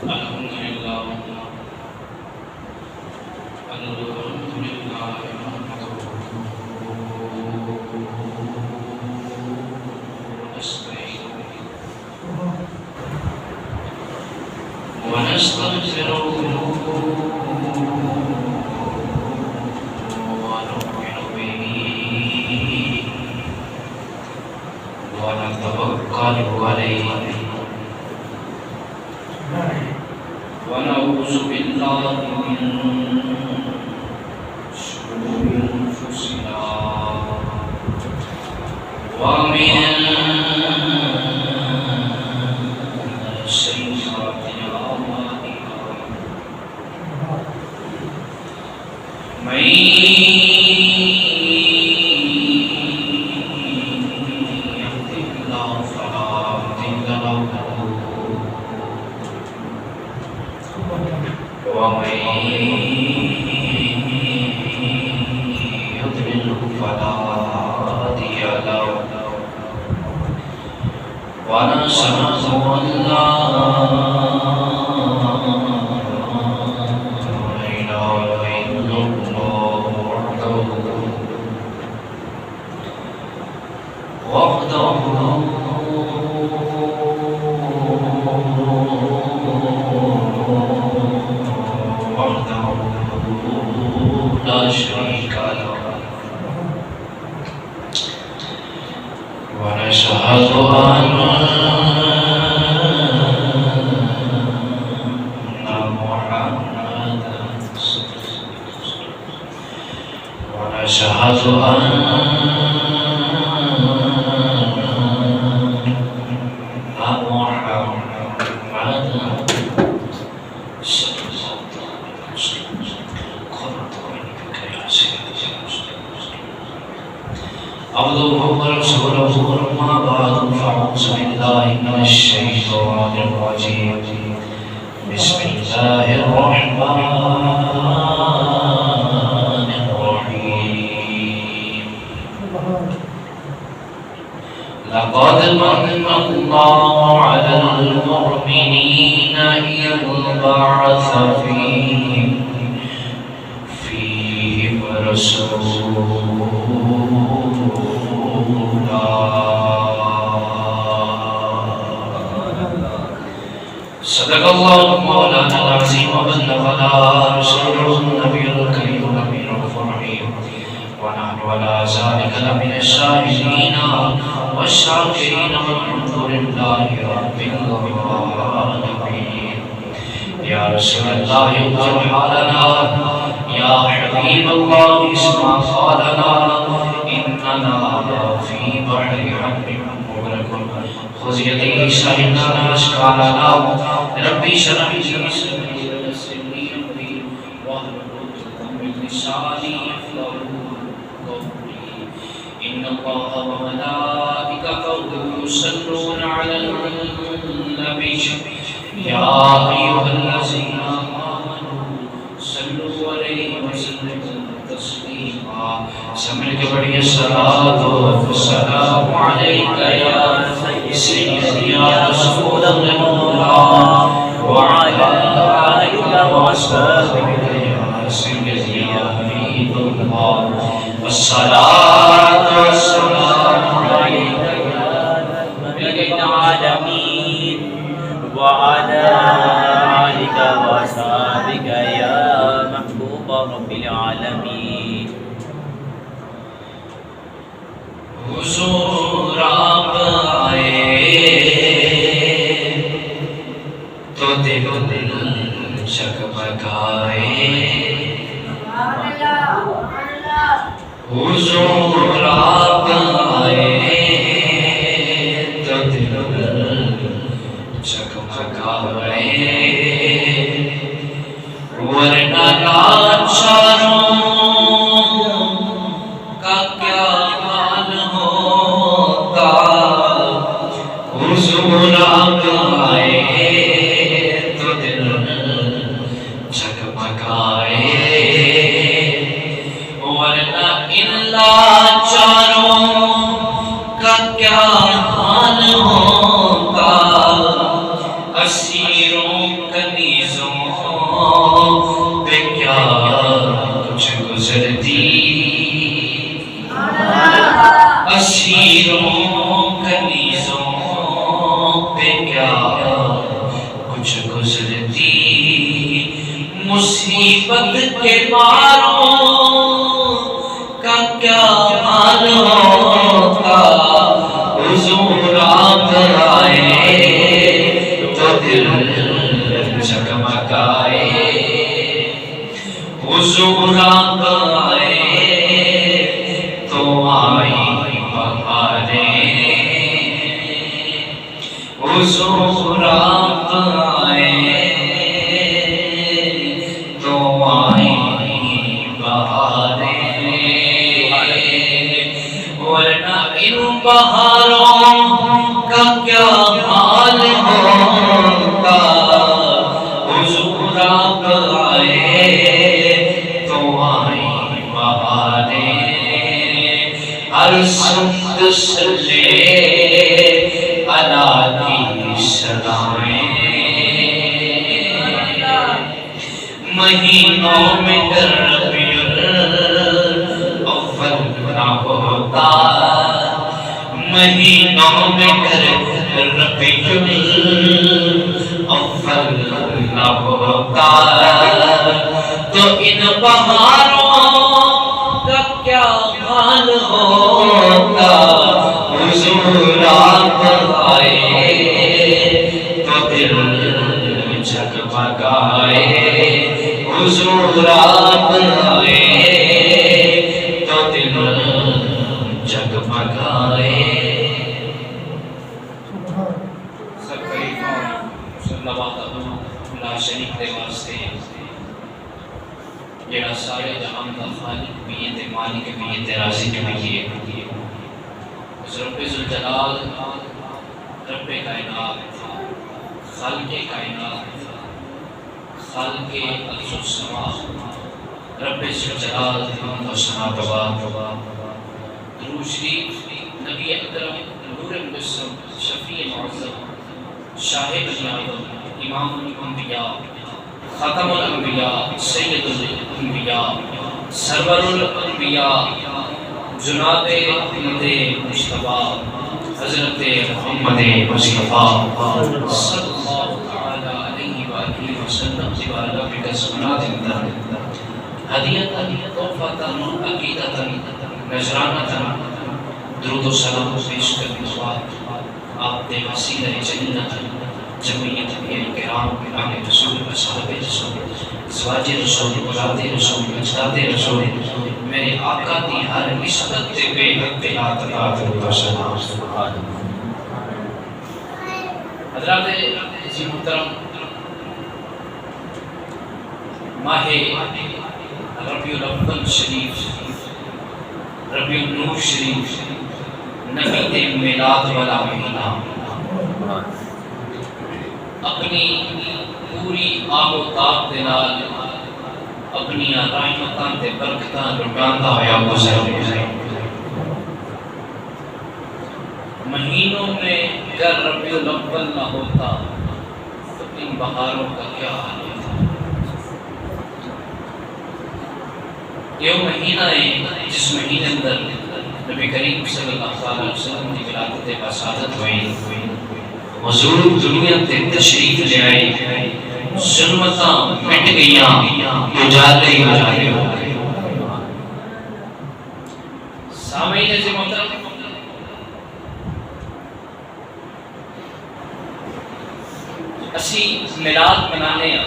الحمد لله ونستغفره ونؤمن به ونتوكل عليه ونعوذ بالله من شرور أنفسنا ومن سيئات أعمالنا من يهده الله فلا مضل له ومن يضلله فلا هادي له ونشهد أن لا إله إلا الله وحده لا شريك له ونشهد أن محمدا ونشهد أن عبده ورسوله أما بعد فأعوذ بالله من الشيطان الرجيم بسم الله الرحمن الرحيم لقد من الله على المؤمنين إذ بعث فيهم صدق الله مولانا العظيم وبلغنا رسوله النبي الكريم الأمين الرحيم ونحن على ذلك لمن الشاهدين والشاكرين والحمد لله رب العالمين. يا رسول الله انظر حالنا، يا حبيب الله اسمع قالنا، إننا في بحر حب مغرق خذ يدي سهلنا أشكالنا ربي اشرح لي صدري ويسر لي أمري واحلل عقدة من لساني يفقهوا قولي. إن الله وملائكته يصلون على النبي يا أيها الذين آمنوا صلوا عليه وسلموا تسليما. سمر کے بڑی الصلاة والسلام عليك يا سيدي يا رسول الله وعلى آلك وأصحابك يا سيدي يا حبيب الله. والصلاة والسلام عليك يا نبي العالمين وعلى آلك وأصحابك يا محبوب رب العالمين. حضور آپ آئے تو دل شکبکائے. حضور آپ آئے تو دل شکبکائے. ورنہ لاچاروں کا کیا حال ہوتا. حضور آپ آئے تو دل جھکمکائے. ورنہ ان لاچاروں کا کیا حال ہوتا. اسیروں کنیزوں پہ کیا کچھ گزرتی، اسیروں کنیزوں پہ کیا کچھ گزرتی، مصیبت کے ماروں کا کیا حال ہوتا، حضور آپ آئے تو دل جگمگائے، حضور آپ آئے تو آئی بہاریں، حضور آپ آئے تو آئی بہاریں، ورنہ ان بہاروں کا کیا حال ہوتا، حضور آپ آئے تو آئی بہاریں، ہر سمت صلی علی کی صدائیں، مہینوں میں گر ربیع الاول نہ ہوتا، مہینوں میں گر ربیع الاول نہ ہوتا، تو ان بہاروں کا کیا حال ہوتا، حضور آپ آئے تو دل جگمگائے، حضور آپ آئے تو دل جگمگائے۔ سب خلیفہ صلوات اللہ شریف دے واسطے جڑا سارے جہان دا خالق بھی ہے تے مالک بھی ہے تے رازق بھی ہے، رب ذوالجلال رب کائنات، خالق کائنات، خالق ارض و سما، رب ذوالجلال حمد و ثنا بعد، درود شریف نبی اکرم نور مجسم شفیع معظم شاہ بنی آدم امام الانبیاء خاتم الانبیاء سید الانبیاء سرور الانبیاء جناب احمد مصطفیٰ حضرت محمد مصطفیٰ صلی اللہ تعالی علیہ وآلہ وسلم وعلیٰ بکسمنات ہدیتا تحفتا عقیدتا نذرانتا درود و سلام پیش کرنے بعد آپ دے وسیلہ جنت جمعیت انبیاء کرام آل رسول صحابہ رسول ازواج رسول اولاد رسول اجداد رسول میرے آقا دی ہر نسبت تے بے حد درود و سلام۔ حضرات عزیز محترم، ماہ ربیع الاول شریف، ربیع النور شریف، نبی دے میلاد والا مہینہ، اپنی پوری آب و تاب دے نال اپنی رحمتاں تے برکتاں لٹاندا ہویا گزر گیا۔ مہینوں میں اگر ربیع الاول نہ ہوتا تو ان بہاروں کا کیا حال ہوتا۔ یہ مہینہ ہے جس مہینے اندر نبی کریم صلی اللہ علیہ وسلم کی ولادت بسعادت ہوئی، حضور دنیا تے تشریف لے آئے، ظلمتاں مٹ گئیاں، اجالے ہو گئے۔ سامعین عزیز محترم، اسی میلاد منانے ہیں،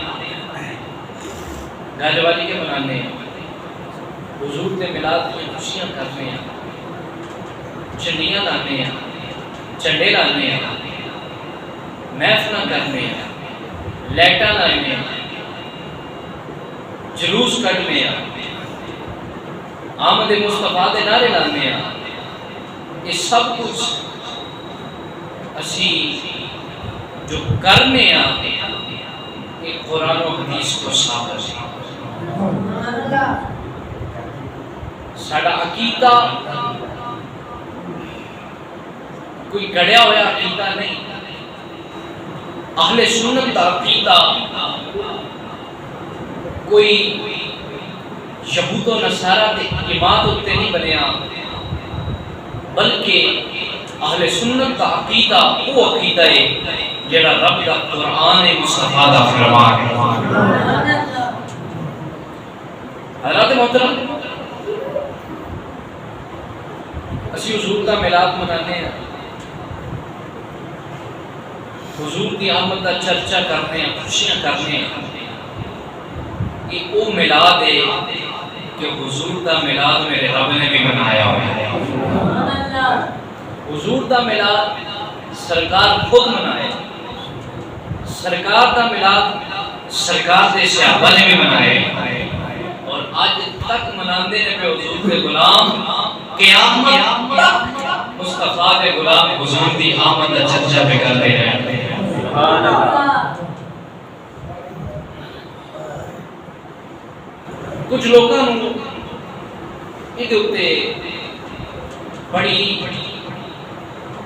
گھر والی کے منانے ہیں، حضور کے میلاد میں خوشیاں کرنے ہیں، چنڈیاں لانے ہیں، چنڈے لانے ہیں، محفلیں کرنے ہیں، لیٹاں لانے ہیں، جلوس کٹنے ہیں، آمد مصطفیٰ دے نعرے لانے ہیں، یہ سب کچھ اسی جو کرنے آتے ہیں یہ قرآن و حدیث کو ثابت ہے۔ ساڈا عقیدہ کوئی گڑیا ہوا عقیدہ نہیں، اہل سنت کا عقیدہ کوئی یہود و نصارہ کے امامت اتنے نہیں بنیا، بلکہ اہل سنت کا عقیدہ وہ عقیدہ ہے جڑا رب کا قرآن مصطفیٰ دا فرمان ہے۔ حضرات محترم، اسی حضور کا میلاد منانے ہیں، حضور کی آمد کا چرچا کرنے ہیں، خوشیاں کرنے ہیں۔ یہ وہ میلاد ہے کہ حضور کا میلاد میرے رب نے بھی منایا ہوا ہے۔ حضور کا میلاد سرکار خود منائے، سرکار کا میلاد سرکار کے صحابہ نے بھی منائے، اور آج تک مناندے نے پہ حضور کے غلام قیامت تک مصطفیٰ کے غلام حضور کی آمد کا چرچا پہ کرتے رہتے ہیں۔ سبحان اللہ۔ کچھ لوگوں یہ بڑی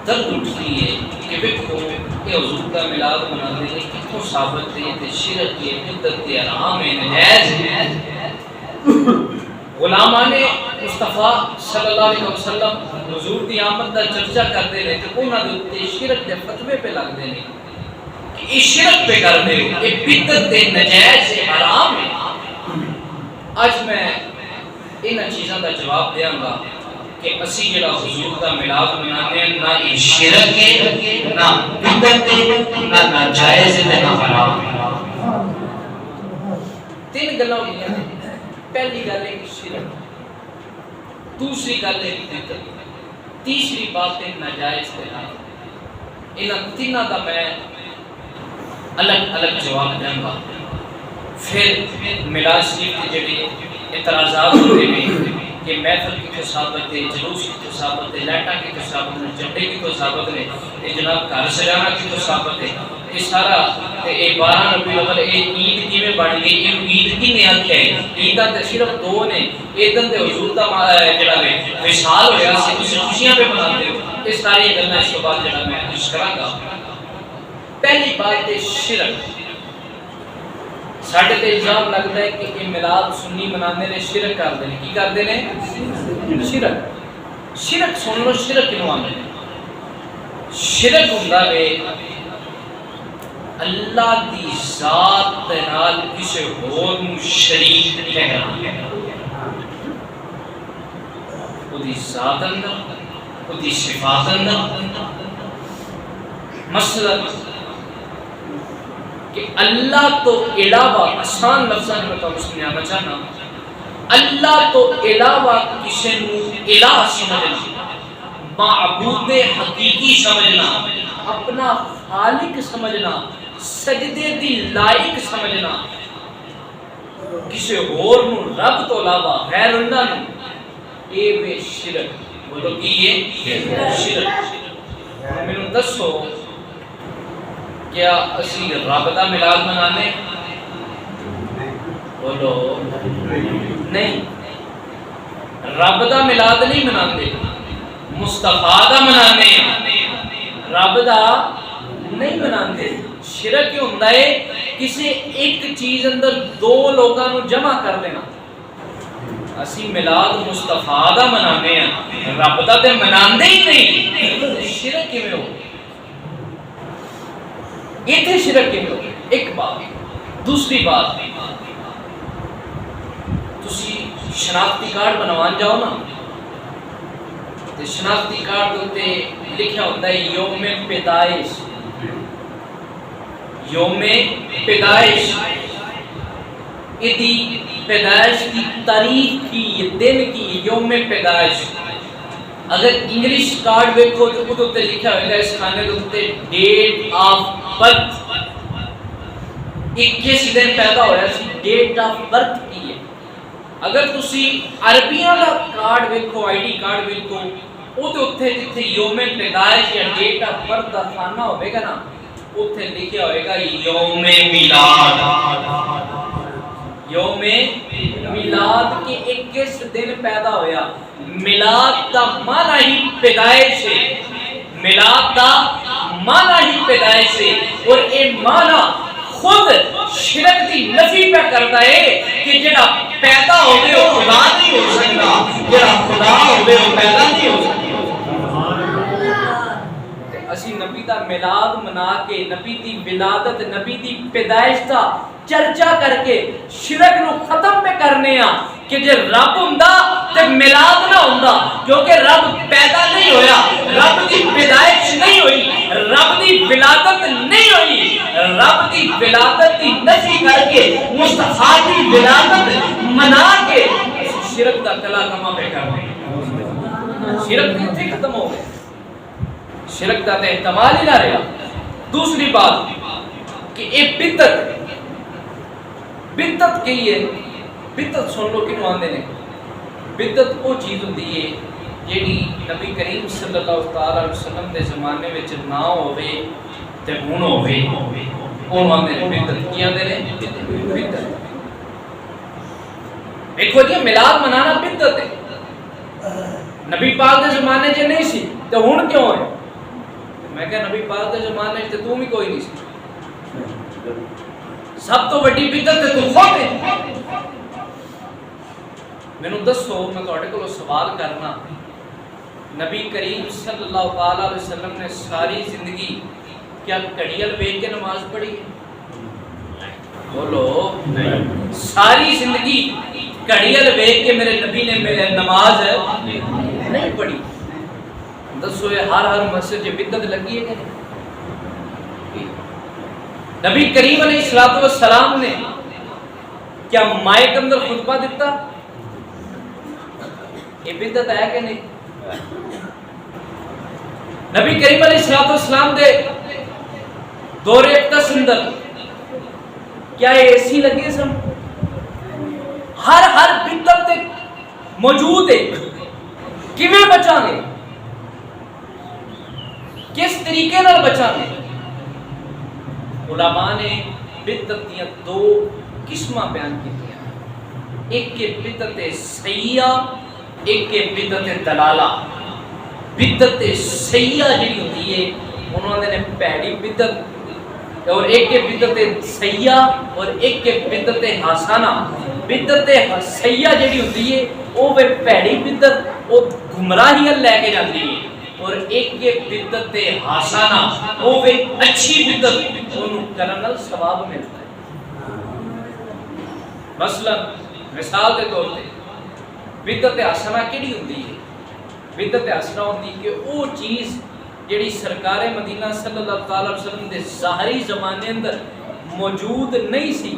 درد اٹھتی ہے کہ دیکھو کہ حضور کا میلاد منانے کے کتوں ثابت ہے، تے شرک ہے، بدعت ہے، حرام ہے، نجائز ہے۔ غلامان مصطفیٰ صلی اللہ علیہ وسلم حضور کی آمد کا چرچا کرتے رہے تو انہاں دے اوتے شرک دے فتوے پہ لگتے ہیں کہ یہ شرک پہ کرتے ہو، یہ بدعت ہے، نجائز ہے، حرام ہے۔ آج میں ان چیزوں کا جواب دیاں گا کہ اسی جڑا حضور کا میلاد منانے نہ یہ شرک ہے، نہ بدعت ہے، نہ ناجائز ہے، نہ حرام ہے۔ تین گلاں ہوئیاں ہیں۔ پہلی گل ہے کہ شرک، دوسری گل ہے بدعت، تیسری بات ہے ناجائز حرام۔ ان تینوں کا میں الگ الگ جواب دوں گا۔ پھر میلاد شریف کے جڑے اعتراضات ہوتے ہیں کہ محفل کی تو ثابت ہے، جلوس کی تو ثابت ہے، لائٹاں کی تو ثابت ہے، جھنڈے کی تو ثابت ہے، یہ جناب گھر سجانا کی تو ثابت ہے، یہ سارا یہ 12 ربیع الاول یہ عید کیویں بن گئی، یہ عید کی نے آکھیا ہے؟ عیداں تے صرف دو نے، عیداں تے حضور دا جڑا ہے وصال ہویا سی، تسی خوشیاں پہ مناتے ہو۔ یہ ساری گلاں اس کے بعد جڑا میں عرض کراں گا۔ پہلی بات ہے شرک۔ ساڈے تے الزام لگتا ہے کہ یہ میلاد سنی منانے نے شرک کر دے، کی کر دے نے؟ شرک۔ شرک سن لو، شرک کیوں آندے نے؟ شرک ہوندا ہے اللہ دی ذات دے نال کسے ہور نوں شریک ٹھہرانا۔ او دی ذات اندر، او دی صفات اندر، مثلا کہ اللہ تو علاوہ، آسان لفظاں میں تو سمجھانا چاہنا، اللہ تو علاوہ کسی نو الہ سمجھنا، معبود حقیقی سمجھنا، اپنا خالق سمجھنا، سجدے دی لائق سمجھنا، کسی اور نو رب تو علاوہ غیر اللہ نو، اے بے شرک۔ بولو کی یہ شرک۔ میں نے دسو کیا اسی رب دا میلاد منانے؟ بولو نہیں، رب دا میلاد نہیں مناتے، مصطفیٰ دا منانے، رب دا نہیں مناتے۔ شرک کیوں ہوندا ہے؟ کسی ایک چیز اندر دو لوگاں نو جمع کر دینا۔ اسی میلاد مصطفیٰ دا منانے ہیں، رب دا تے مناندے ہی نہیں، شرک کیویں ہو؟ یہ تھے شرک کے لوگ۔ ایک بات۔ دوسری بات، تسی شناختی کارڈ بنوان جاؤ نا، تو شناختی کارڈ ہوتے لکھا ہوتا ہے یوم پیدائش، یوم پیدائش، ادھی پیدائش کی تاریخ کی، یہ دن کی، یوم پیدائش۔ اگر انگلش کارڈ دیکھو تو وہ تو لکھا ہوگا اس کھانے تو ڈیٹ آف برتھ، 21 دن پیدا ہویا سی، ڈیٹ آف برتھ کی ہے۔ اگر تسی عربیاں کا کارڈ دیکھو، آئی ڈی کارڈ دیکھو، وہ تو اتنے جتنے یوم پیدائش یا ڈیٹ آف برتھ کا کھانا ہوئے گا نا، اتنے لکھا ہوئے گا یوم میلاد، یوم میلاد کے 21 دن پیدا ہویا۔ میلاد دا معنی ہی پیدائش ہے، میلاد دا مانا ہی پیدائش سے، اور اے مانا خود شرک دی نفی پہ کرتا ہے کہ جڑا پیدا ہوئے وہ خدا نہیں ہو سکتا، جڑا خدا ہوئے وہ پیدا نہیں ہو سکتا۔ اسی نبی دا میلاد منا کے، نبی دی ولادت، نبی دی پیدائش دا چرچا کر کے شرک نو ختم پہ کرنے ہاں کہ جے رب ہوندا تے میلاد نہ ہوندا، کیونکہ رب پیدا نہیں ہویا، رب دی پیدائش نہیں ہوئی، رب دی ولادت نہیں ہوئی، رب دی ولادت دی نفی کر کے مصطفیٰ دی ولادت منا کے شرک دا کلا کما پہ کرنے ہاں۔ شرک کتنے ختم ہو گئے؟ شرک دا تے احتمال ہی نہ رہا۔ دوسری بات کہ اے بدعت، بدعت کی ہے، بدعت سن لو کنوں آندے نے، بدعت وہ چیز ہوندی ہے جیڑی نبی کریم صلی اللہ علیہ وسلم دے زمانے وچ نہ ہوے تے ہن ہوے، اون آندے نے بدعت۔ کی آندے نے؟ بدعت۔ دیکھو جی میلاد منانا بدعت ہے، نبی پاک دے زمانے چ نہیں سی تے ہن کیوں ہے؟ میں کہا نبی پاک دے زمانے تے تو بھی کوئی نہیں سی، سب تو بڑی بدعت تے تو خود ہے۔ مینوں دسو، میں تہاڈے کولوں سوال کرنا، نبی کریم صلی اللہ علیہ وسلم نے ساری زندگی کیا گھڑیل ویکھ کے نماز پڑھی ہے؟ بولو نہیں۔ ساری زندگی گھڑیل ویکھ کے میرے نبی نے نماز نہیں پڑھی۔ دسو یہ ہر مسجد جو بدعت لگی ہے کہ نہیں؟ نبی کریم علیہ الصلوۃ والسلام نے کیا مائک اندر خطبہ دیتا؟ یہ بدعت ہے کہ نہیں؟ نبی کریم علیہ الصلوۃ والسلام دے دور اقدس اندر کیا اے سی لگے سن؟ ہر بدعت موجود ہے، کیویں بچاں گے؟ کس طریقے نال بچاں گے؟ علماء نے بدعت دیاں دو قسماں بیان کیتیاں، ایک کہ بدعت سیئہ، ایک کہ بدعت دلالہ۔ بدعت سیئہ جڑی ہوندی ہے انہوں نے پیڑی بدعت، اور ایک کہ بدعت سیئہ اور ایک کہ بدعت حسنہ۔ بدعت سیئہ جڑی ہوندی ہے وہ پیڑی بدعت، وہ گمراہی لے کے جاندی ہے، اور ایک یہ بدعت حسنہ وہ اچھی بدعت، انہوں کرن نال ثواب ملتا ہے۔ مثلا مثال کے طور پہ بدعت حسنہ کیڑی ہوندی ہے؟ بدعت حسنہ ہوندی کہ وہ چیز جڑی سرکار مدینہ صلی اللہ علیہ وسلم دے ظاہری زمانے اندر موجود نہیں سی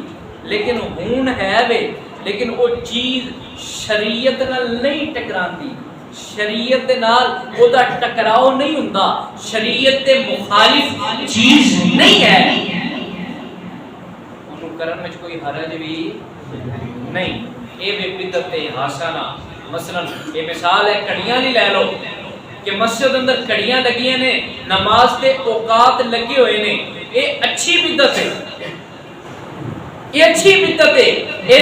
لیکن ہون ہے وے، لیکن وہ چیز شریعت نال نہیں ٹکراندی، شریعت دے نال او دا ٹکراؤ نہیں ہوندا، شریعت دے مخالف چیز نہیں ہے، انہوں کرن وچ کوئی حرج بھی نہیں۔ اے وے بدعت حسنہ۔ مثلا یہ مثال ہے کڑیاں نہیں لے لو کہ مسجد اندر کڑیاں لگیاں نے، نماز تے اوقات لگے ہوئے نے، یہ اچھی بدعت ہے، یہ اچھی بدعت ہے، یہ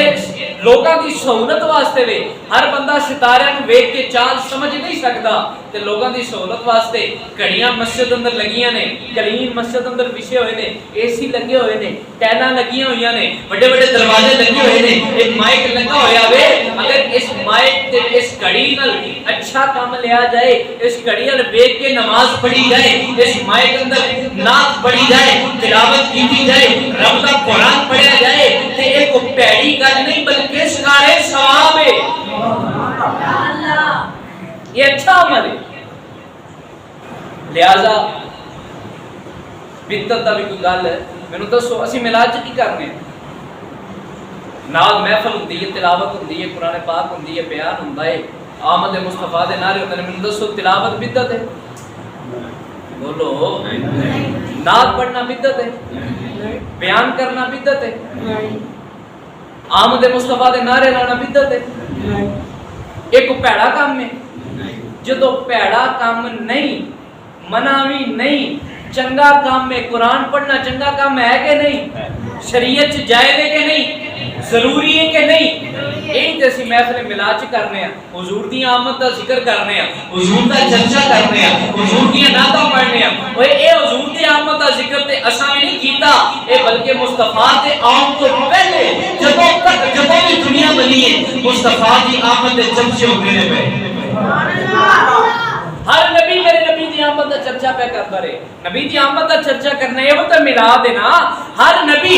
لوگاں دی سہولت واسطے وے۔ ہر بندہ ستارے نوں ویکھ کے چال سمجھ نہیں سکدا تے لوگاں دی سہولت واسطے کڑیاں مسجد اندر لگیاں نے، کلین مسجد اندر وچھے ہوئے نے، اے سی لگے ہوئے نے، ٹیلاں لگیاں ہوئیاں نے، بڑے بڑے دروازے لگے ہوئے نے، ایک مائک لگا ہویا وے۔ اگر اس مائک تے اس کڑی نال اچھا کام لیا جائے، اس کڑی نال ویکھ کے نماز پڑھی جائے، اس مائک اندر نعت پڑھی جائے، تلاوت کیتی جائے، رب دا قرآن پڑھیا جائے تے ایک پیڑی گل نہیں بلکہ سارے ثواب ہے، یہ اچھا عمل ہے۔ لہذا بدعت دا بھی کوئی گل ہے، مینوں دسو اسی میلاد چ کی کرنے؟ نال محفل ہوندی ہے، تلاوت ہوندی ہے، قرآن پاک ہوندی ہے، بیان ہوندا ہے، آمد مصطفیٰ دے نعرے ہوندے نے، مینوں دسو تلاوت بدعت ہے؟ بولو نعت پڑھنا بدعت ہے؟ بیان کرنا بدعت ہے؟ آمد مصطفیٰ دے نعرے لانا بدعت ہے؟ ایک پیڑا کام ہے، جدو پیڑا کام نہیں، مناوی نہیں، چنگا کام میں قرآن پڑھنا چنگا کام ہے کہ نہیں؟ شریعت جائز ہے کہ نہیں؟ ضروری ہے کہ نہیں؟ یہی تے اسی محفل میلاد چ کرنے ہیں، حضور دی آمد دا ذکر کرنے ہیں، حضور دا چرچا کرنے ہیں، حضور دی نعتاں پڑھنے ہیں۔ اوے اے حضور دی آمد دا ذکر تے اساں بھی نہیں کیتا، اے بلکہ مصطفیٰ تے آمد تو پہلے جدوں بھی دنیا بنی ہے مصطفیٰ دی آمد دے چرچے ہوندے نے پے۔ سبحان اللہ۔ ہر نبی میرے نبی دی آمد دا چرچا پہ کرتا رہے، نبی دی آمد دا چرچا کرنا یہ ہوتا میلاد ہے نا۔ ہر نبی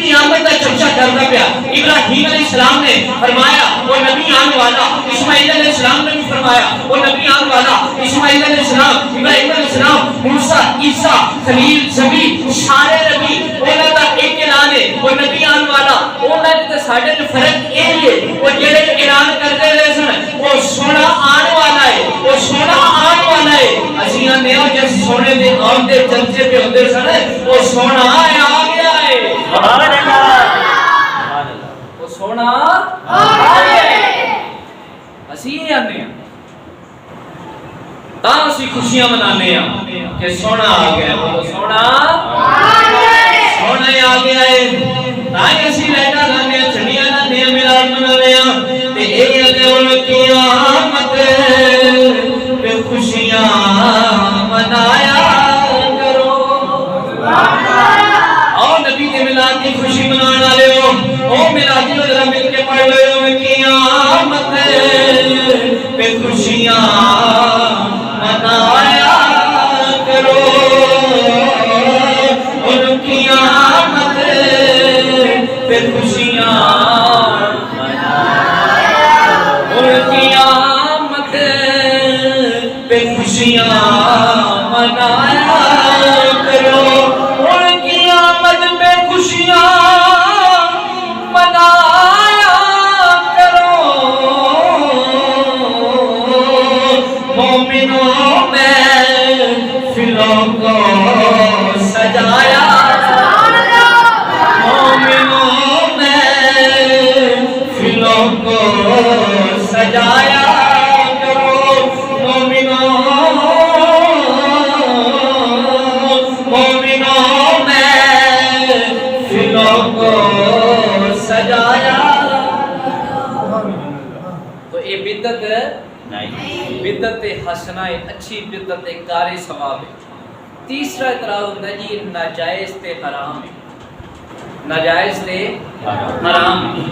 دی آمد دا چرچا کرتا پیا۔ ابراہیم علیہ السلام نے فرمایا وہ نبی آنے والا، اسماعیل علیہ السلام نے بھی فرمایا وہ نبی آنے والا، اسماعیل علیہ السلام، ابراہیم علیہ السلام، موسیٰ، عیسیٰ، خلیل، زبی، سارے نبی انہاں دا ایک اعلان ہے وہ نبی آنے والا۔ انہاں تے ساڈے تے فرق یہ ہے وہ جڑے اعلان کرتے رہے سن وہ سونا آنے والا ہے، وہ سونا آنے والا ہے۔ اسی نے وہ جس سونے دے آن دے چرچے پہ ہوندے سن وہ سونا آ گیا ہے۔ سبحان اللہ، وہ سونا آ گیا ہے۔ اسی یہ آنے ہیں تاں اسی خوشیاں منانے ہیں کہ سونا آ گیا، وہ سونا آ گیا ہے۔ تاں اسی لہٹا لانے ہیں، چھڑیاں لانے ہیں، میلاد منانے ہیں تے اے آنے ان کی آمد پہ خوشیاں منایا کرو۔ اور نبی کے میلاد کی خوشی منانے والے ہو، او میلادی میں ذرا مل کے پڑھ لو ان کی آمد پہ خوشیاں منایا کرو، ان کی آمد پہ خوشیاں خوشیاں منایا کرو، ان کی آمد پہ خوشیاں منایا کرو۔ مومنوں میں فلوں کو سجایا، مومنوں میں فلوں کو سجایا بدعت حسنہ اچھی بدعت کار ثواب ہے۔ تیسرا اعتراض ہوتا ہے جی ناجائز تے حرام ہے، ناجائز تے حرام ہے۔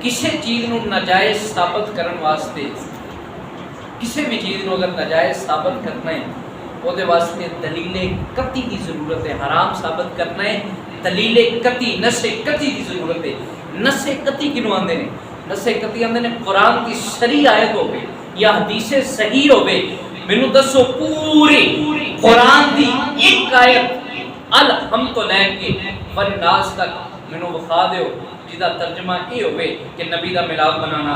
کسی چیز نو ناجائز ثابت کرن واسطے، کسی بھی چیز نو اگر ناجائز ثابت کرنا ہے وہ دے واسطے دلیل قطعی کی ضرورت ہے۔ حرام ثابت کرنا ہے دلیل قطعی، نص قطعی کی ضرورت ہے۔ نص قطعی کنوں آندے نے؟ نص قطعی آندے نے قرآن کی صریح آیت ہوگی یا حدیث صحیح ہوگی، مینوں دسو پوری قرآن دی ایک آیت الحمد لے کے والناس تک مینوں بخا دیو جدا ترجمہ یہ ہوگی کہ نبی دا میلاد منانا۔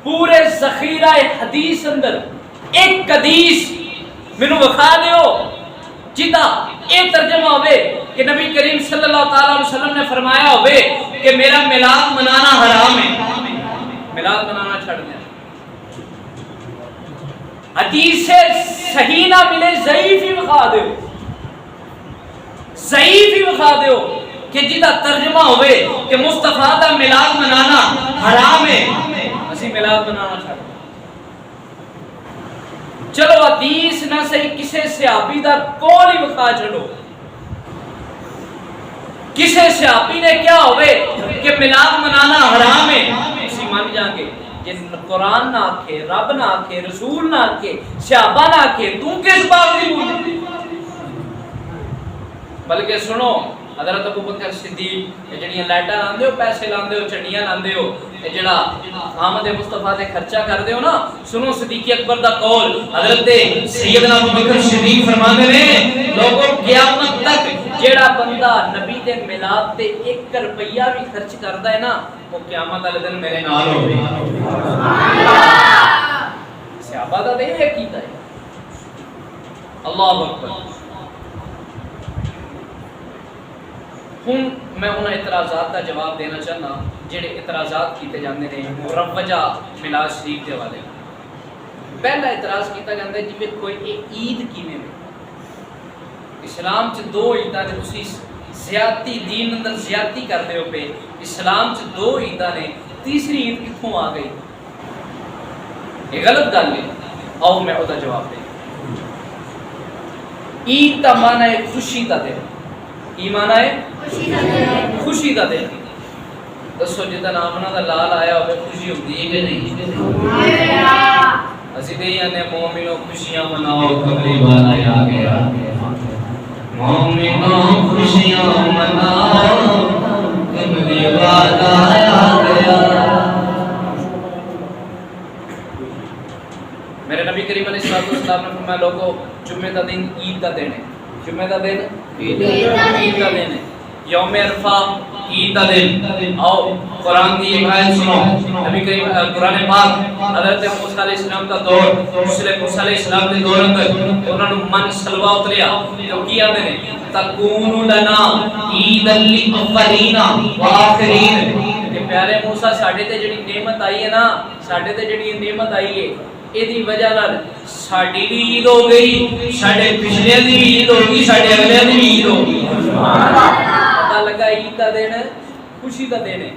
پورے ذخیرہ حدیث اندر ایک حدیث مینوں بخا دیو جدا یہ ترجمہ ہوئے کہ نبی کریم صلی اللہ تعالیٰ علیہ وسلم نے فرمایا ہوئے کہ میرا میلاد منانا حرام ہے، میلاد منانا چھڑ دیں۔ حدیث صحیح نہ ملے ضعیف ہی بخا دیو، ضعیف ہی بخا دیو کہ جدا ترجمہ ہوئے کہ مصطفیٰ دا میلاد منانا حرام ہے، اسی میلاد منانا چھڑ دیں۔ چلو حدیث نہ صحیح کسے صحابی دا کول ہی بخا چھڑو، کسے صحابی نے کیا ہوئے کہ میلاد منانا حرام ہے، اسی مان جائیں گے۔ جن قرآن نہ آکھے، رب نہ آکھے، رسول نہ آکھے، صحابہ نہ آکھے، تو کس بات کی بولی؟ بلکہ سنو حضرت ابو بکر صدیق جڑیاں لائٹاں لاندے ہو، پیسے لاندے ہو، چڑیاں لاندے ہو، جڑا آمد مصطفیٰ تے خرچہ کر دے ہو نا، سنو صدیق اکبر دا قول حضرت سیدنا ابو بکر صدیق فرماندے نے لوگوں قیامت تک جڑا بندہ نبی دے میلاد تے 1 روپیہ بھی خرچ کردا ہے نا وہ قیامت والے دن میرے نال ہوے۔ صحابہ دا یہ عقیدہ ہے۔ اللہ اکبر۔ ہن میں انہاں اعتراضات کا جواب دینا چاہنا جڑے اعتراضات کیتے جاندے نے مروجہ میلاد شریف دے والے۔ پہلا اعتراض کیتا جاندا ہے جی کوئی عید کیویں میں؟ اسلام چ 2 عیداں نے تسی زیادتی دین اندر زیادتی کرتے ہو پہ. اسلام چ 2 عیداں نے، تیسری عید کتوں آ گئی؟ یہ غلط گل ہے. آؤ میں وہ جواب دیں. عید کا معنی ہے خوشی کا دن. کی معنی ہے؟ خوشی کا دن. دسو جدا نامنا دا لال آیا ہوئے خوشی ہوتی ہے کہ نہیں؟ اسی دے یعنی مومنوں خوشیاں مناؤ قبلی والا آ گیا. مومنوں خوشیاں مناؤ قبلی والا آ گیا. میرے نبی کریم علیہ السلام نے فرمایا لوگوں جمعہ کا دن عید کا دن ہے. جمعہ کا دن عید کا دن ہے. یوم عرفہ عید کا دن. آؤ قرآن کی ایک آیت سنو. نبی کریم قرآن پاک حضرت موسیٰ علیہ السلام کا دور، دوسرے موسیٰ علیہ السلام کے دور اندر انہوں نے من سلوہ اتریا. جو کیا میں نے تکون لنا عید الاولین والآخرین. کہ پیارے موسیٰ ساڑھے تے جڑی نعمت آئی ہے نا، ساڑھے تے جڑی نعمت آئی ہے ایدی وجہ نال ساڑی بھی عید ہو گئی، ساڑے پچھلے دی بھی عید ہو گئی، ساڑے اگلے دی بھی عید ہو گئی. پتہ لگا عید کا دن خوشی کا دن ہے.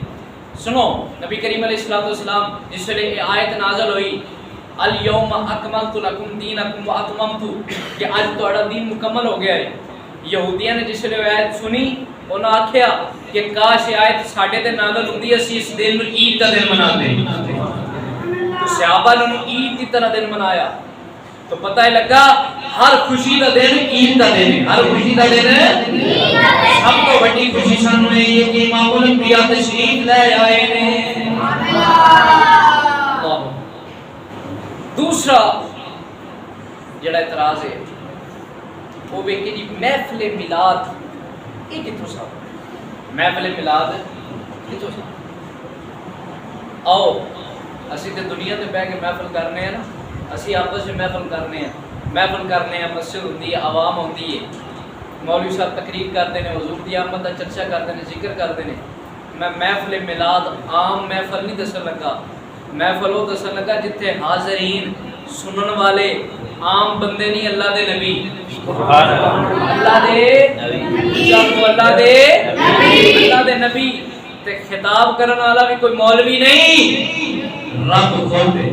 سنو نبی کریم علیہ السلام جس ویلے یہ آیت نازل ہوئی الیوم اکملت لکم دینکم واتممت، کہ آج تہاڈا دین مکمل ہو گیا ہے. یہودیاں نے جس ویلے آیت سنی انہاں آکھیا کہ کاش یہ آیت ساڈے تے نازل ہوندی اسی اس دن نوں عید کا دن مناتے. تو صحابہ نے عید کی طرح دن منایا. تو پتہ ہے لگا ہر خوشی کا دن عید کا دن ہے. ہر خوشی کا دن سب تو بڑی خوشی سانوں یہ کہ امام الانبیاء تشریف لے آئے نے. دوسرا جڑا اعتراض ہے وہ بھی کہ جی محفل میلاد یہ کتوں سا محفل میلاد کتوں سا. آؤ اسی تے دنیا تے بیٹھ کے محفل کرنے ہیں نا، اسی آپس میں محفل کرنے ہیں. محفل کرنے ہیں، مسجد ہوتی ہے، عوام ہوتی ہے، مولوی صاحب تقریر کرتے ہیں، حضور دی آمد کا چرچا کرتے ہیں، ذکر کرتے ہیں. میں محفل میلاد عام محفل نہیں دسن لگا. محفل وہ دسن لگا جتھے حاضرین سنن والے عام بندے نہیں، اللہ دے نبی، اللہ دے اللہ دے نبی. تے خطاب کرن والا بھی کوئی مولوی نہیں، رب خود ہے.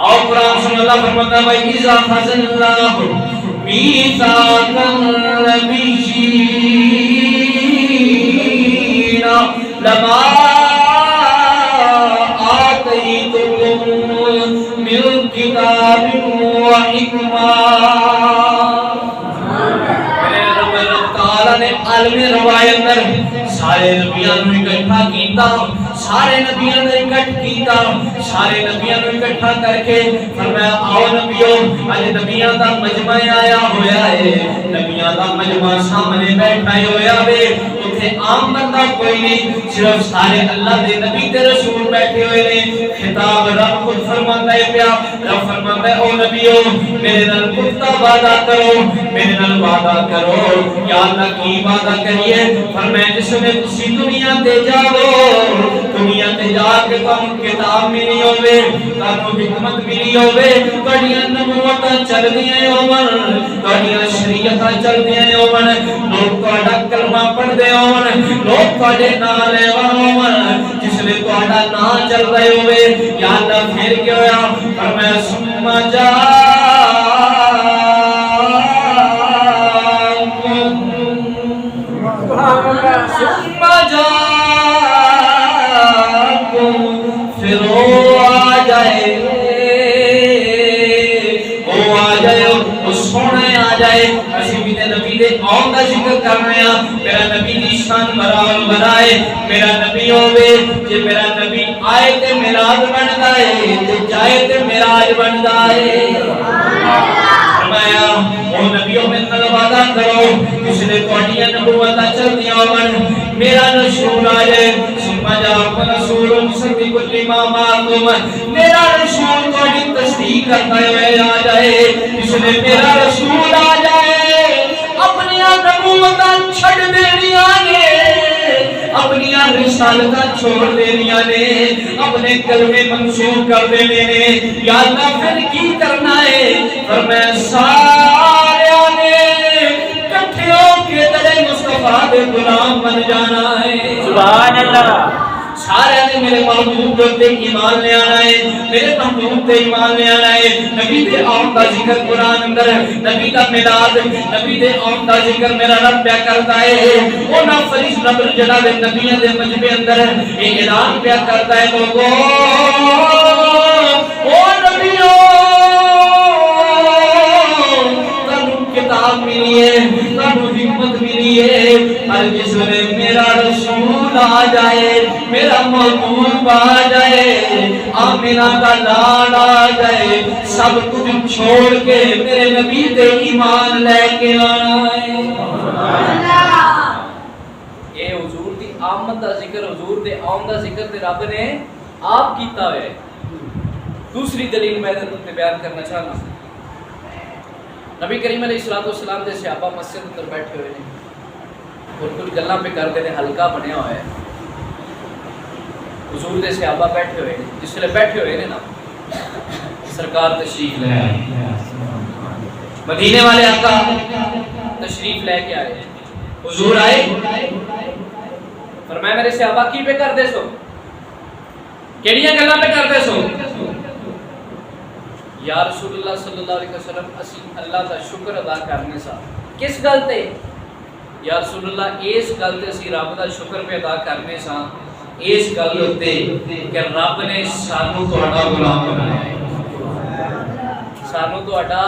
اور قرآن سن اللہ فرماتا ہے وَإِذَا أَخَذَ اللَّهُ مِيثَاقَ النَّبِيِّينَ لَمَا آتَيْتُكُم مِّن كِتَابٍ وَحِكْمَةٍ. نے عالم روایت اندر سارے نبیاں نو اکٹھا کیتا، سارے نبیاں نے اکٹھ کیتا، سارے نبیاں نو اکٹھا کر کے فرمایا آؤ نبیوں اج نبیاں دا مجمع آیا ہویا ہے. نبیاں دا مجمع سامنے بیٹھا ہویا وے. اوتھے عام بندہ کوئی نہیں، صرف سارے اللہ دے نبی تے رسول بیٹھے ہوئے نے. خطاب رب خود فرماندا ہے پیا. رب فرماندا ہے او نبیوں میرے نال پختہ وعدہ کرو، میرے نال وعدہ کرو. یا اللہ کی وعدہ کریے؟ فرمایا جس میں تسی دنیا تے جاؤ، دنیا تے جا کے تم کتاب ملی ہوے، تانوں حکمت ملی ہوے، تہاڈیاں نبوتاں چلدیاں ہون، تہاڈیاں شریعتاں چلدیاں ہون، لوگ تہاڈا کلمہ پڑھدے ہون، لوگ تہاڈے نال لیوان ہون، جس نے تہاڈا نام چل رہے ہوے. یا اللہ پھر کیا ہویا؟ فرمایا ثم جا پھر وہ آ جائے، وہ آ جائے، وہ سونے آ جائے. اسی بھی نبی دے آن کا ذکر کر رہے ہیں. میرا نبی دی شان بڑھائے، میرا نبی ہوئے جے میرا نبی آئے تے میلاد بندا ہے، تے جائے تے میراج بندا ہے. فرمایا او نبیوں میں وعدہ کرو جس نے تہاڈیاں نبوتاں چلدیاں ہون، میرا رسول آ جائے. ثم جاء رسول مصدق لما معكم، میرا رسول تہاڈی تصدیق کرتا ہے آ جائے. جس نے میرا رسول آ جائے اپنی نبوتاں چھڈ دینیاں نے، اپنی رسالتاں چھوڑ دینیاں نے، اپنے کلمے منسوخ کر دینے نے. یا اللہ پھر کی کرنا ہے؟ فرمایا سارے نے کٹھے ہو کے تیرے مصطفیٰ دے غلام بن جانا ہے. سبحان اللہ. سارے نے میرے محبوب تے ایمان لے آنا ہے, میرے محبوب تے ایمان لے آنا ہے. نبی دے آن دا ذکر قرآن اندر, نبی دا میلاد, نبی دے آن دا ذکر میرا رب پیا کرتا ہے. وہ نا فرشتہ رب جڑا دے نبیوں دے مجمع اندر یہ اعلان پیا کرتا ہے, لوگو او نبیوں کتاب ملی ہے, تانوں حکمت ملی ہے, ہر جس نے میرا رسول آ جائے, میرا محبوب آ جائے, آمینہ کا لال آ جائے, سب کچھ چھوڑ کے میرے نبی تے ایمان لے کے آنا ہے. یہ حضور دی آمد دا ذکر, حضور دے آن دا ذکر تے رب نے آپ کیتا ہے. دوسری دلیل میں تے بیان کرنا چاہنا, نبی کریم علیہ السلام دے صحابہ مسجد اندر بیٹھے ہوئے ہیں اور کچھ گلاں پہ کرتے ہیں, حلقہ بنیا ہوا ہے. حضور دے صحابہ بیٹھے ہوئے ہیں, جس لئے بیٹھے ہوئے ہیں نا سرکار تشریف لے آئے, مدینے والے آقا تشریف لے کے آئے. حضور آئے, فرمایا میرے صحابہ کی پہ کر دے سو, کیڑیاں گلاں پہ کر دے سو. یا رسول اللہ صلی اللہ علیہ وسلم اسی اللہ کا شکر ادا کرنے سا. کس گل تے؟ یا رسول اللہ اس گل تے اسی رب دا شکر پہ ادا کرنے سا, اس گل تے کہ رب نے سانو تہاڈا غلام بنایا ہے, سانو تہاڈا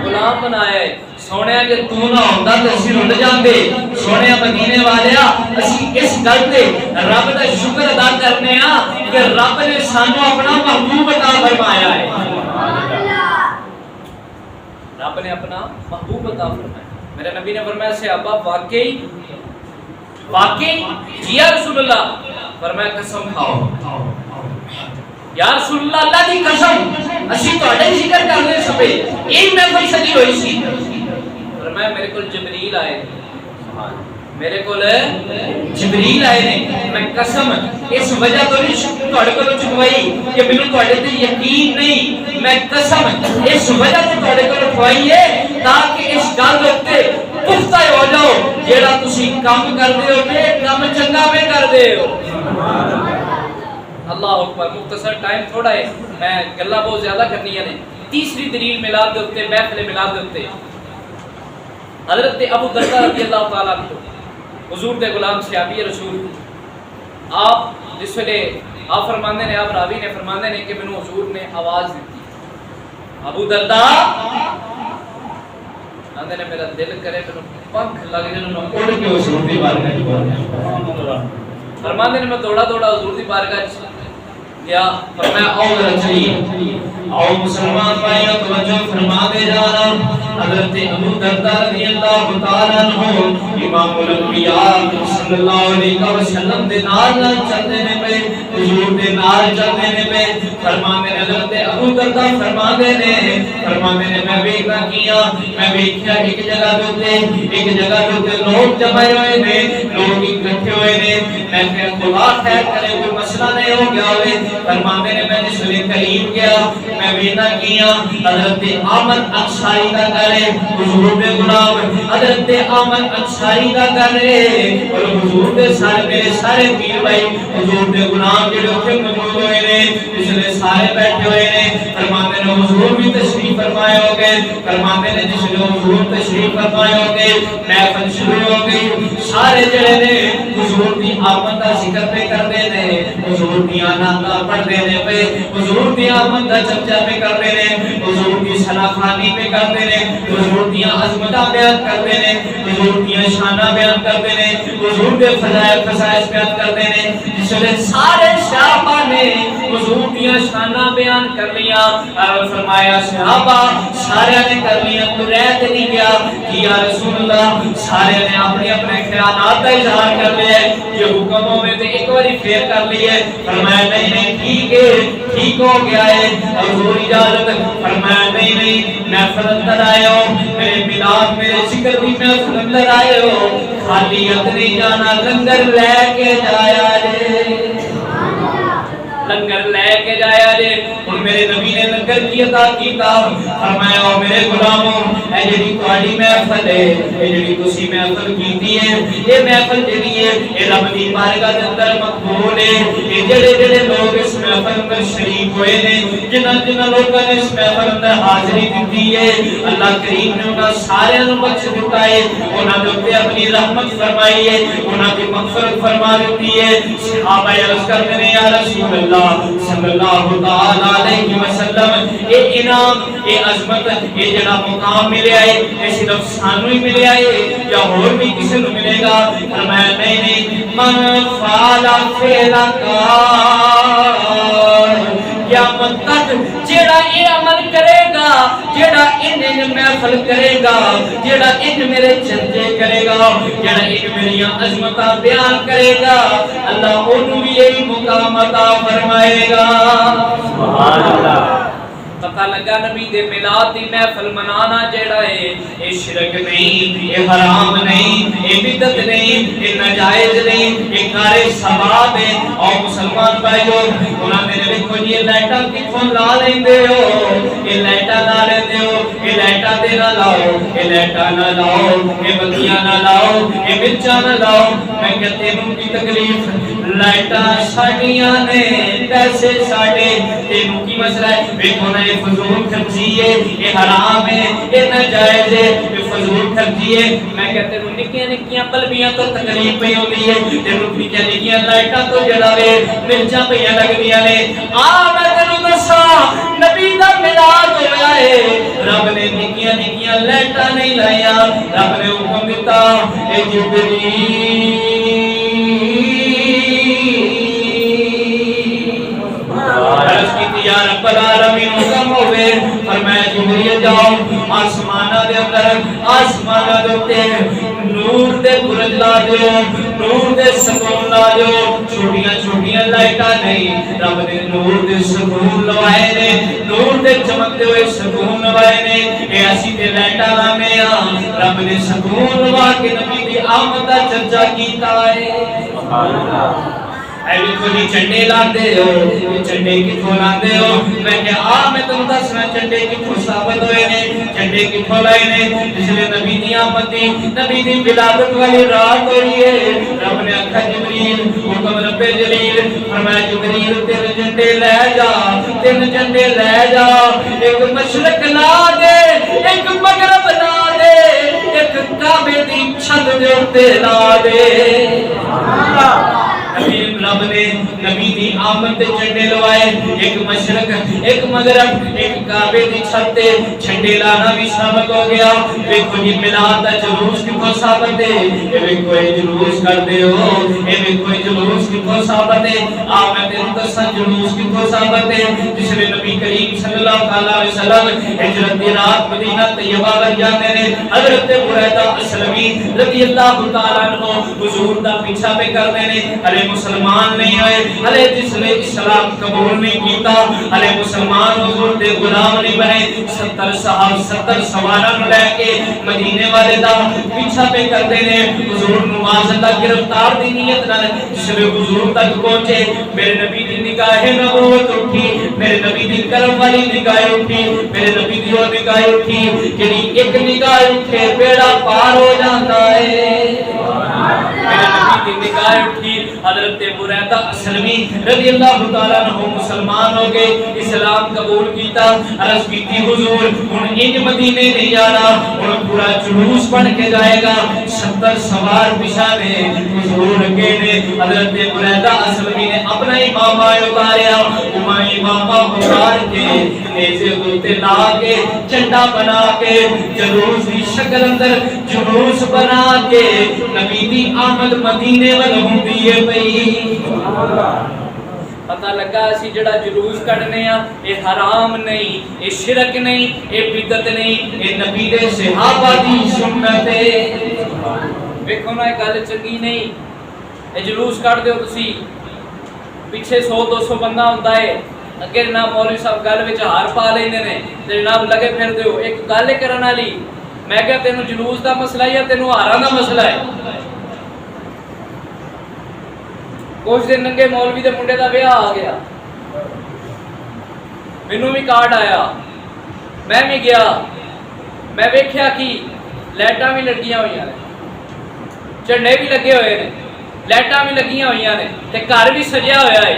غلام بنایا ہے. سونیا کہ تو نہ ہوندا تے اسی رل جاندے. سونیا مدینے والیا اسی اس گل تے رب دا شکر ادا کرنے ہاں کہ رب نے سانو اپنا محبوب عطا فرمایا ہے. رب نے اپنا محبوب عطا فرمایا. میرے نبی نے فرمایا صحابہ واقعی واقعی جی یا رسول اللہ, فرمایا قسم کھاؤ یا رسول اللہ, اللہ کی قسم اسی تہاڈے ذکر کرنے سبے ایک محفل سجی ہوئی سی. فرمایا میرے کول جبریل آئے, میرے کول جبریل آئے نے, میں قسم اس وجہ تو نہیں تہاڈے کول چکوائی کہ مینوں تہاڈے تے یقین نہیں, میں قسم اس وجہ تو تہاڈے کول چکوائی ہے تاکہ اس گل تے پختہ ہو جاؤ جیڑا تسی کام کردے ہو تے کام چنگا پہ کردے ہو. اللہ اکبر. مختصر ٹائم تھوڑا ہے, میں گلاں بہت زیادہ کرنی ہیں. تیسری دلیل میلاد دے اوتے, محفل میلاد دے اوتے حضرت ابو درداء رضی اللہ تعالیٰ عنہ حضور دے غلام صحابی رسول, آپ جس ویلے آپ فرماندے نے, آپ راوی نے فرماندے نے کہ مینوں حضور نے آواز دیتی, ابو درداء آندے نے میرا دل کرے مینوں پنکھ لگ جان میں اڑ کے حضور دی بارگاہ. فرماندے نے میں دوڑا حضور دی بارگاہ گیا. فرمایا او ذرا چلیے, او مسلمان بھائیو توجہ فرما دے جا رہا ہوں. حضرت ابو درداء رضی اللہ تعالیٰ عنہ امام الانبیاء صلی اللہ علیہ وسلم دے نال چلدے نے پے, حضور دے نال چلدے نے پے. فرماندے نے حضرت ابو درداء فرماندے نے میں ویکھنا کیا, میں ویکھیا ایک جگہ دے اوتے لوگ جمع ہوئے نے, لوگ اکٹھے ہوئے نے. میں کہ خدا خیر کرے کوئی مسئلہ نہیں ہو گیا ہوئے. فرماندے نے میں جس ویلے قریب گیا میں ویکھنا کیا حضرت احمد انصاری دا گھر ہے, حضور دے غلام حضرت احمد انصاری دا گھر ہے, اور حضور دے سارے میرے سارے پیر بھائی حضور دے غلام جڑے اوتھے موجود ہوئے نے, جس ویلے سارے بیٹھے ہوئے نے. فرماندے نے حضور بھی تشریف فرمائے ہو گئے. فرماندے نے جس ویلے حضور تشریف فرمائے ہو گئے محفل شروع ہو گئی. سارے جڑے نے حضور دی آمد دا ذکر پہ کردے نے, حضور دی آمد دا پڑھدے نے پے, حضور دی آمد دا چرچا پہ کردے نے, حضور دی ثناخوانی پہ کردے نے, حضور دی عظمتاں بیان کردے نے, حضور دی شاناں بیان کردے نے, حضور دے فضائل خصائص بیان کردے نے. جس ویلے سارے صحابہ نے حضور دی شاناں بیان کر لیا, اور فرمایا صحابہ سارے نے کر لیا, تو رہ تے نہیں گیا کہ یا رسول اللہ سارے نے اپنے اپنے خیالات کا اظہار کر لیا, یہ حکم ہوئے تے ایک باری پھر کر لیے. فرمایا نہیں ٹھیک ہے, ٹھیک ہو گیا ہے. حضور اجازت. فرمایا نہیں محفل اندر آئے ہو, میرے میلاد میرے ذکر دی محفل اندر آئے ہو, خالی نہیں جانا, لنگر لے کے جایا جے, لنگر لے کے جایا جے ہن میرے نبی نے لنگر کی عطا کیتا فرمایا او میرے غلاموں اے جڑی تہاڈی محفل ہے اے جڑی تسی محفل کیتی ہے اے محفل جڑی ہے اے رب دی بارگاہ دے اندر مقبول ہے اے جڑے لوگ اس محفل میں شریک ہوئے نے جنہاں لوگوں نے اس محفل میں حاضری دتی ہے اللہ کریم نے انہاں سارے نوں بخش دتا ہے انہاں دے اوپر اپنی رحمت فرمائی ہے انہاں دی مغفرت فرما دی ہے صحابہ عرض کرتے ہیں یا رسول اللہ صلی اللہ تعالی علیہ وسلم اے انعام اے عظمت اے جڑا مقام ملیا ہے اے صرف سانو ہی ملیا ہے یا اور بھی کسی نوں ملے گا فرمایا نہیں من فعل فعلا قیامت تک جیڑا اے عمل کرے گا جیڑا ان محفل کرے گا جیڑا ان میرے چرچے کرے گا جیڑا ان میری عظمتاں بیان کرے گا اللہ انہوں بھی یہی مقام عطا فرمائے گا سبحان اللہ پتہ لگا نبی دے میلاد دی محفل منانا جیڑا ہے اے شرک نہیں اے حرام نہیں اے بدعت نہیں اے ناجائز نہیں اے کار ثواب ہے اور مسلمان بھائیو انہاں نے دیکھو یہ لائٹاں کتھوں لا لیندے ہو اے لائٹاں لا لیندے ہو اے لائٹاں تے نہ لاؤ اے لائٹاں نہ لاؤ اے بتیاں نہ لاؤ اے مرچاں نہ لاؤ میں کہتے ہوں کی تکلیف لائٹاں ساڈیاں نے پیسے ساڈے تینوں کی مسئلہ ہے دیکھو نا یہ فضول خرچی ہے یہ حرام ہے یہ ناجائز ہے یہ فضول خرچی ہے میں کہتے ہیں نکیاں نکیاں بلبیاں تو تکلیف پہ ہوتی ہے تینوں نکیاں نکیاں لائٹاں تو جلاوے مرچاں پہ لگدیاں نے میں تینوں دسا نبی دا میلاد ہویا ہے رب نے نکیاں نکیاں لائٹاں نہیں لایا رب نے حکم دیتا اے جبریل یا رب العالمین حکم ہوئے فرمایا جبریل جاؤ آسمانہ دے اندر آسمانہ دے اوپر نور دے برج لا دیو نور دے ستون لا دیو چھوٹیاں چھوٹیاں لائٹاں نہیں رب نے نور دے ستون لوائے نے نور دے چمکتے ہوئے ستون لوائے نے اے اسی تے لائٹاں لانے رب نے ستون لوا کے نبی دی آمد دا چرچا کیتا ہے سبحان اللہ اے ویکھو جی چنڈے لاندے ہو چنڈے کتھوں لاندے ہو میں کہ میں تمہیں دسنا چنڈے کتھوں ثابت ہوئے نے چنڈے کتھوں لائے نے جس لیے نبی دی آمد دی نبی دی ولادت والی رات ہوئی ہے رب نے آکھا جبریل حکم رب جلیل فرمایا جبریل تین جھنڈے لے جا تین جھنڈے لے جا ایک مشرق لا دے ایک مغرب لا دے ایک کعبے دی چھت دے اوپر لا دے رب نے نبی دی آمد تے جھنڈے لوائے ایک مشرق ایک مغرب ایک کعبے دی چھت تے جھنڈے لانا بھی ثابت ہو گیا ویکھو جی میلاد دا جلوس کتھوں ثابت ہے اے ویکھو اے جلوس کردے ہو اے ویکھو اے جلوس کتھوں ثابت ہے میں تینوں دساں جلوس کتھوں ثابت ہے جس نے نبی کریم صلی اللہ تعالی علیہ وسلم ہجرت دی رات مدینہ طیبہ ول جاندے نے حضرت بریدہ اسلمی رضی اللہ تعالی عنہ حضور دا پیچھا پہ کردے نے ارے مسلمان نہیں ہوئے ہلے جس نے اسلام قبول نہیں کیتا ہلے مسلمان حضور دے غلام نہیں بنے 70 صحابہ 70 سواراں نوں لے کے مدینے والے دا پیچھا پہ کردے نے حضور نو اللہ گرفتار دی نیت نال جس نے حضور تک پہنچے میرے نبی دی نگاہ نبوت اٹھی میرے نبی دی کرم والی نگاہ اٹھی میرے نبی دی اور نگاہ اٹھی کہ ایک نگاہ اٹھے بیڑا پار ہو جاتا ہے میرے نبی دی نگاہ اٹھی حضرت بریدہ اسلمی رضی اللہ تعالیٰ عنہ مسلمان ہو گئے اسلام قبول کیتا عرض کیتی حضور ان مدینے نہیں جانا ان پورا جلوس بن کے جائے گا 70 سوار پچھانے حضور کے نے حضرت بریدہ اسلمی نے اپنا امامہ اتاریا امامہ اتار کے نیزے ہوتے لا کے چنڈا بنا کے جلوس کی شکل اندر جلوس بنا کے نبی دی آمد مدینے والوں دیئے پئی پتہ لگا اسی جڑا جلوس کڈنے اے حرام نہیں اے شرک نہیں اے بدعت نہیں اے نبی دے صحابہ دی سنت ہے ویکھو نا گل چنگی نہیں اے جلوس کڈ دیو تسی پیچھے 100 200 بندہ ہوندا ہے اگے جناب مولوی صاحب گل وچ ہار پا لیندے نے تے جناب لگے پھر دیو ایک گل کرن والی میں کہ تینوں جلوس دا مسئلہ ہے یا تینوں ہاراں دا مسئلہ ہے کچھ دن ننگے مولوی دے منڈے دا بیاہ آ گیا ਮੈਨੂੰ ਵੀ ਕਾਰਡ ਆਇਆ, ਮੈਂ ਵੀ ਗਿਆ, ਮੈਂ ਵੇਖਿਆ ਕਿ ਲਾਈਟਾਂ ਵੀ ਲੱਗੀਆਂ ਹੋਈਆਂ ਨੇ, ਝੰਡੇ ਵੀ ਲੱਗੇ ਹੋਏ ਨੇ, ਲਾਈਟਾਂ ਵੀ ਲੱਗੀਆਂ ਹੋਈਆਂ ਨੇ ਤੇ ਘਰ ਵੀ ਸਜਿਆ ਹੋਇਆ ਹੈ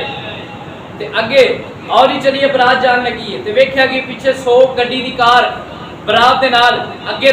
ਤੇ ਅੱਗੇ ਔਰ ਹੀ ਚਲੀਏ ਬਰਾਤ ਜਾਣ ਲੱਗੀ ਹੈ ਤੇ ਵੇਖਿਆ ਕਿ ਪਿੱਛੇ 100 ਗੱਡੀ ਦੀ ਕਾਰ ਬਰਾਤ ਦੇ ਨਾਲ, ਅੱਗੇ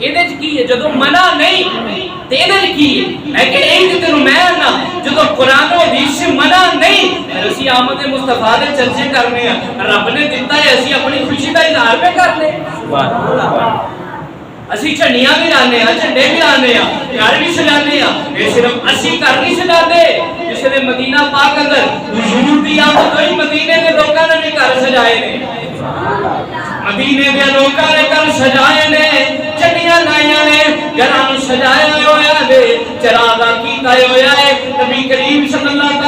ਇਹਦੇ ਚ ਕੀ ਹੈ? ਜਦੋਂ ਮਨਾ ਨਹੀਂ ਤੇ ਇਹਦੇ ਚ ਕੀ ਹੈ? ਮੈਂ ਕਿ ਇਹ ਤੇ ਤੈਨੂੰ ਮੈਂ ਨਾ ਜਦੋਂ ਕੁਰਾਨ ਔਰ ਹਦੀਸ ਚ ਮਨਾ ਨਹੀਂ ਫਿਰ ਅਸੀਂ ਆਮਦ ਮੁਸਤਫਾ ਦੇ ਚਰਚੇ ਕਰਨੇ ਆ। ਰੱਬ ਨੇ ਦਿੱਤਾ ਹੈ, ਅਸੀਂ ਆਪਣੀ ਖੁਸ਼ੀ ਦਾ ਇਜ਼ਹਾਰ ਪੇ ਕਰਨੇ। ਸੁਭਾਨ ਅੱਲਾਹ। ਅਸੀਂ ਝੰਡੀਆਂ ਵੀ ਲਾਉਂਦੇ ਆ, ਝੰਡੇ ਵੀ ਲਾਉਂਦੇ ਆ, ਘਰ ਵੀ ਸਜਾਉਂਦੇ ਆ। ਇਹ ਸਿਰਫ ਅਸੀਂ ਘਰ ਨਹੀਂ ਸਜਾਉਂਦੇ, ਜਿਸ ਨੇ ਮਦੀਨਾ ਪਾਕ ਅੰਦਰ ਹੁਜ਼ੂਰ ਦੀ ਆਮਦ ਹੋਈ, ਮਦੀਨੇ ਦੇ ਲੋਕਾਂ ਨੇ ਵੀ ਘਰ ਸਜਾਏ ਨੇ, ਮਦੀਨੇ ਦੇ ਲੋਕਾਂ ਨੇ ਘਰ ਸਜਾਏ ਨੇ, ਝੰਡੀਆਂ ਲਾਈਆਂ ਨੇ, ਘਰਾਂ ਨੂੰ ਸਜਾਇਆ ਹੋਇਆ ਨੇ, ਚਰਾਗਾ ਕੀਤਾ ਹੋਇਆ ਹੈ। ਨਬੀ ਕਰੀਮ ਸੱਲੱਲਾਹੁ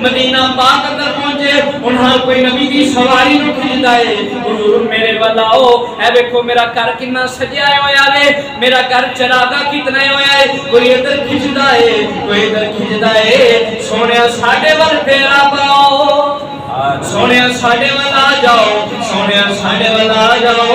ਮਦੀਨਾ ਪਾਕ ਅੰਦਰ ਪਹੁੰਚੇ, ਉਹਨਾਂ ਕੋਈ ਨਬੀ ਦੀ ਸਵਾਰੀ ਨੂੰ ਖਿੱਚਦਾ ਹੈ, ਹੁਜ਼ੂਰ ਮੇਰੇ ਵੱਲ ਆਓ, ਇਹ ਵੇਖੋ ਮੇਰਾ ਘਰ ਕਿੰਨਾ ਸਜਿਆ ਹੋਇਆ ਹੈ, ਮੇਰਾ ਘਰ ਚਰਾਗਾ ਕਿਤਨਾ ਹੋਇਆ ਹੈ। ਕੋਈ ਇੱਧਰ ਖਿੱਚਦਾ ਹੈ, ਕੋਈ ਇੱਧਰ ਖਿੱਚਦਾ ਹੈ। ਸੋਹਣਿਆ ਸਾਡੇ ਵੱਲ ਫੇਰਾ ਪਾਓ, ਸੋਹਣਿਆ ਸਾਡੇ ਵੱਲ ਆ ਜਾਓ, ਸੋਹਣਿਆ ਸਾਡੇ ਵੱਲ ਆ ਜਾਓ।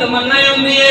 ਤਮੰਨਾ ਹੁੰਦੀ ਹੈ,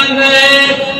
ਅੰਦਰ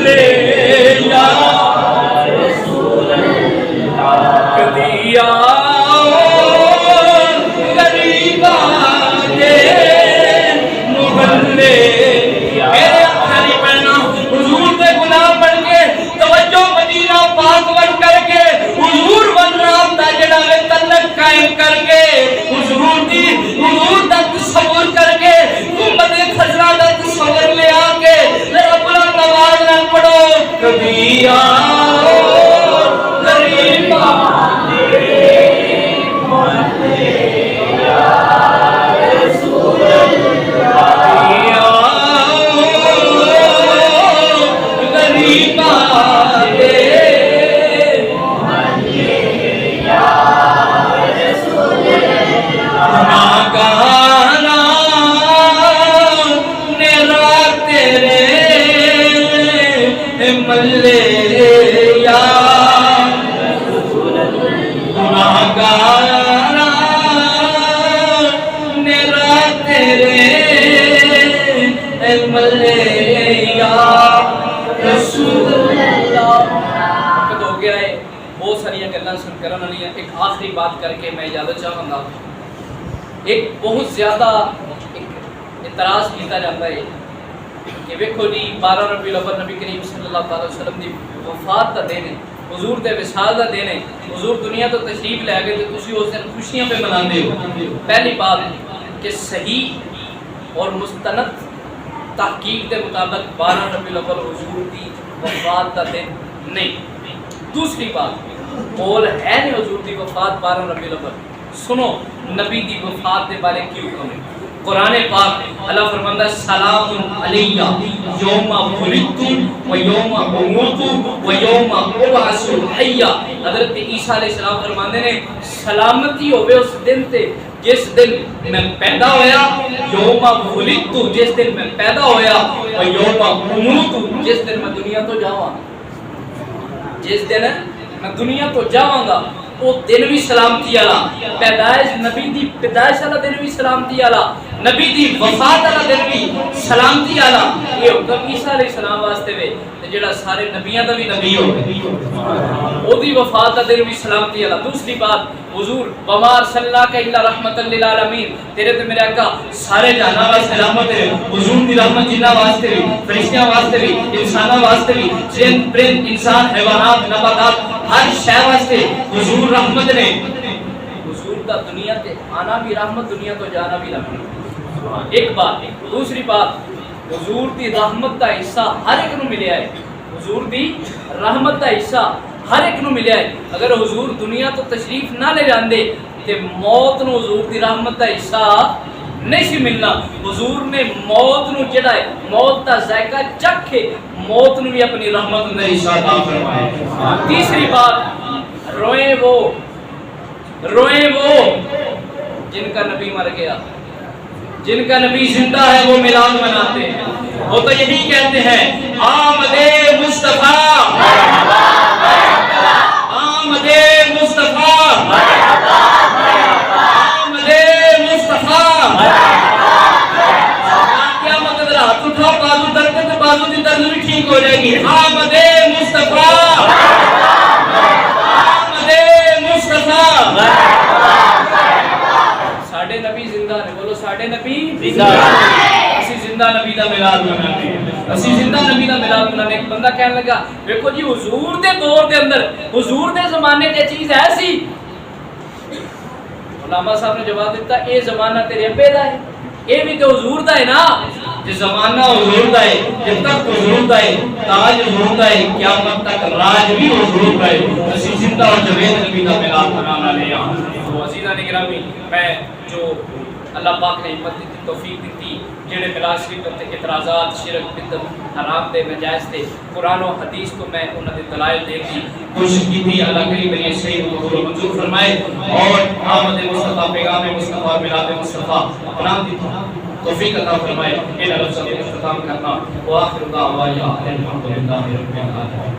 محلے یا رسول اللہ کدی آؤ غریبا دے محلے میرے اکھاں نہیں پڑھنا حضور دے غلام بن کے توجہ مدینہ پاک ون کر کے حضور ون رابطہ جڑا ہے تعلق قائم کر کے حضور دا تصور کر کے امت خزرہ دا تصور لے آ کے ذرا بلند آواز نہ پڑھو کبھی آؤ غریبا دے محلے یا رسول اللہ کبھی آؤ غریبا دے محلے یا رسول اللہ گانا میرا تیرے ملے یا گناہ گانا میرا تیرے ملے یا رسول اللہ وقت ہو گیا ہے بہت ساری گلاں سن کرن والی ایک آخری بات کر کے میں اجازت چاہوں گا ایک بہت زیادہ اعتراض کیتا جاتا ہے کہ ویکھو جی 12 ربیع الاول نبی کریم صلی اللہ علیہ وسلم دی وفات دا دن ہے حضور دے وصال دا دن ہے حضور دنیا تو تشریف لے گئے تو تسی اس دن خوشیاں پہ مناندے ہو پہلی بات کہ صحیح اور مستند تحقیق دے مطابق 12 ربیع الاول حضور دی وفات دا دن نہیں دوسری بات قول ہے نہیں حضور دی وفات 12 ربیع الاول سنو نبی دی وفات دے بارے کی حکم ہے قرآن پاک اللہ فرماندا ہے سلام علیہ یوم ولدت و یوم اموت و یوم ابعث حیا حضرت عیسیٰ علیہ السلام فرماندے نے سلامتی ہوے اس دن تے جس دن میں پیدا ہویا یوم ولدت جس دن میں پیدا ہویا و یوم اموت جس دن میں دنیا تو جاواں جس دن میں دنیا تو جاواں گا وہ دن بھی سلامتی والا پیدائش نبی دی پیدائش والا دن بھی سلامتی والا نبی دی وفات والا دن بھی سلامتی والا یہ حکم عیسیٰ علیہ السلام واسطے وے تے جڑا سارے نبیاں دا بھی نبی ہو او دی وفات دا دن بھی سلامتی والا دوسری بات حضور وما ارسلناک الا رحمت للعالمین تیرے تے میرے آقا سارے جہاں واسطے رحمت ہے حضور دی رحمت جنہاں واسطے بھی فرشتیاں واسطے بھی انساناں واسطے بھی جن پرند انسان حیوانات نباتات ہر شے واسطے حضور رحمت نے حضور دا دنیا تے آنا بھی رحمت دنیا تو جانا بھی رحمت ایک بات دوسری بات حضور دی رحمت دا حصہ ہر ایک نو ملیا ہے حضور دی رحمت دا حصہ ہر ایک نو ملیا ہے اگر حضور دنیا تو تشریف نہ لے جاندے تے موت نو حضور دی رحمت دا حصہ نہیں سی ملنا حضور نے موت نو جڑا ہے موت دا ذائقہ چکھے موت نو بھی اپنی رحمت دا حصہ عطا فرمائے تیسری بات روئیں وہ جن کا نبی مر گیا جن کا نبی زندہ ہے وہ میلاد مناتے ہیں وہ تو یہی کہتے ہیں آمد مصطفیٰ آمد مصطفیٰ آمد مصطفیٰ کیا مطلب ہاتھ اٹھاؤ بازو درد ہے تو بازو کی درد بھی ٹھیک ہو جائے گی آمد مصطفیٰ آمد مصطفیٰ ساڑھے نبی زندہ نے بولو ساڑھے نبی زندہ اسی زندہ نبی دا میلاد مناتے ہیں اسی زندہ نبی دا میلاد منانے ایک بندہ کہنے لگا دیکھو جی حضور دے دور دے اندر حضور دے زمانے تے چیز ایسی علامہ صاحب نے جواب دیتا اے زمانہ تیرے ابے دا ہے اے بھی تو حضور دا ہے نا جس زمانہ حضور دا ہے جب تک حضور دا ہے تاج حضور دا ہے قیامت تک راج بھی حضور دا ہے اسی زندہ اور جاوید نبی دا میلاد منانا لے تو عزیزان گرامی میں جو اللہ پاک نے ہمت دی توفیق دی جڑے میلاد شریف تے اعتراضات شرک بدعت حرام تے ناجائز تے قرآن و حدیث کو میں انہاں دے دلائل دے دی کوشش کی تھی اللہ کریم میری صحیح قبول منظور فرمائے اور آمد مصطفیٰ پیغام مصطفیٰ میلاد مصطفیٰ اپنا دی توفیق عطا فرمائے ان لفظ سے اختتام کرنا واخر دعوانا الحمدللہ رب العالمین